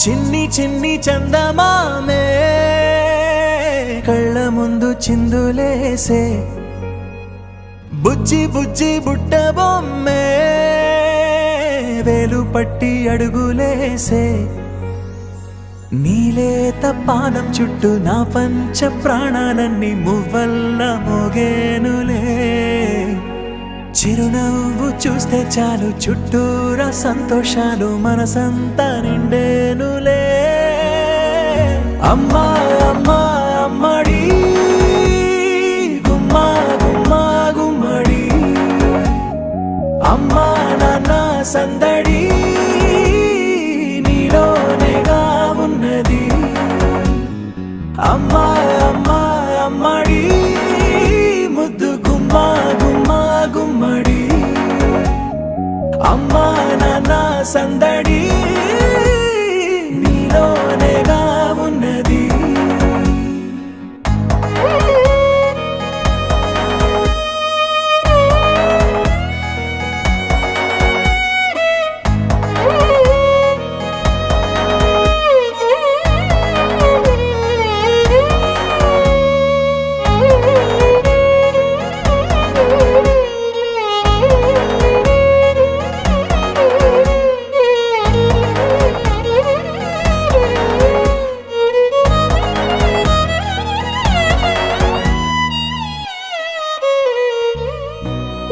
చిన్ని చిన్ని చందమామే కళ్ళ ముందు చిందులేసే బుజ్జి బుజ్జి బుట్ట బొమ్మే వేలు పట్టి అడుగులేసే నీలేత పాదం చుట్టూ నా పంచ ప్రాణాలన్నీ మువ్వల్ల మోగేనులే చిరునవ్వు చూస్తే చాలు చుట్టూరా సంతోషాలు మనసంతా నిండేనులే అమ్మా అమ్మా అమ్మడి గుమ్మా గుమ్మా గుమ్మడి అమ్మా నాన్న సందడి నీలోనేగా ఉన్నది అమ్మా అమ్మా అమ్మడి ముద్దు గుమ్మా గుమ్మా గుమ్మడి అమ్మా నాన్న సందడి నీలోనేగా ఉన్నది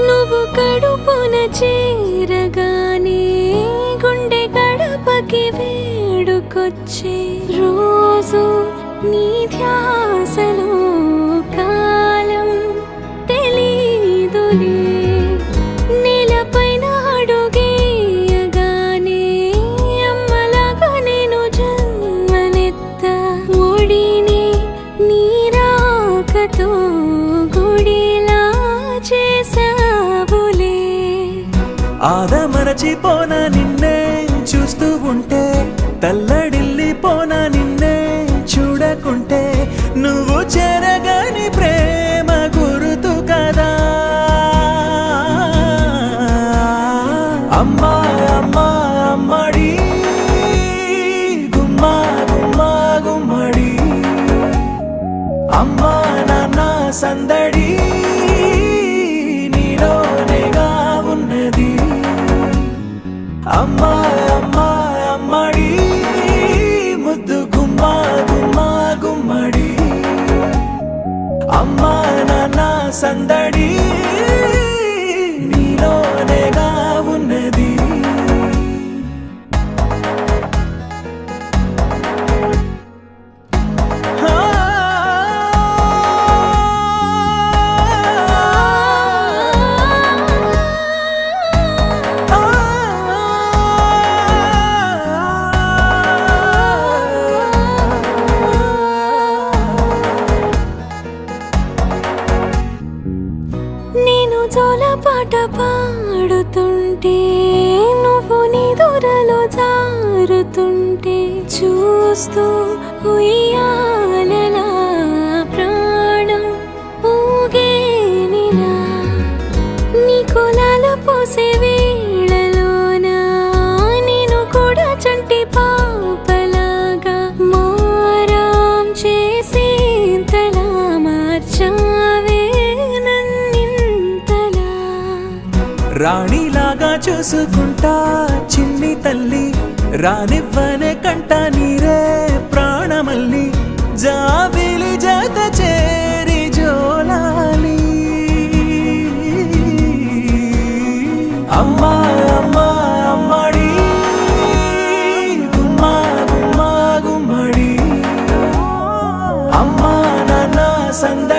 నువ్వు కడుపున చేరగానే గుండె గడపకి వేడుకొచ్చే రోజు నీ ధ్యాసలో కాలం తెలీదులే నేలపైన అడుగేయగానే అమ్మలాగా నేను జన్మనెత్త ఒడిని నీ రాకతో గుడిలా చేసావులే ఆదమరచిపోన నిన్నే చూస్తూ ఉంటే తల్లడిల్లిపోన నిన్నే చూడకుంటే నువ్వు చెరగని ప్రేమ గురుతు కదా అమ్మా అమ్మా అమ్మడి గుమ్మా గుమ్మా గుమ్మడి అమ్మా నాన్న సందడి నీలోనేగా ఉన్నది అమ్మా అమ్మా అమ్మడి ముద్దు గుమ్మా గుమ్మా గుమ్మడి అమ్మా నాన్న సందడి నీలోనేగా ఉన్నది నేను జోలపాట పాడుతుంటే నువ్వు నీ దూరలో జారుతుంటే చూస్తూ ఉయ్యాలలా ప్రాణం ఊగేనిలా నీ కులాల పోసే వేళలోన నేను కూడా చంటి పాపలాగా మారాం చేసేంతలా మార్చావే రాణిలాగా చూసుకుంటా చిన్ని తల్లి రానివ్వనే కంట నీరే ప్రాణమల్లి జాబిలి జత చేరి జోలాలి అమ్మా అమ్మా అమ్మడి గుమ్మా గుమ్మా గుమ్మడి అమ్మా నాన్న సంద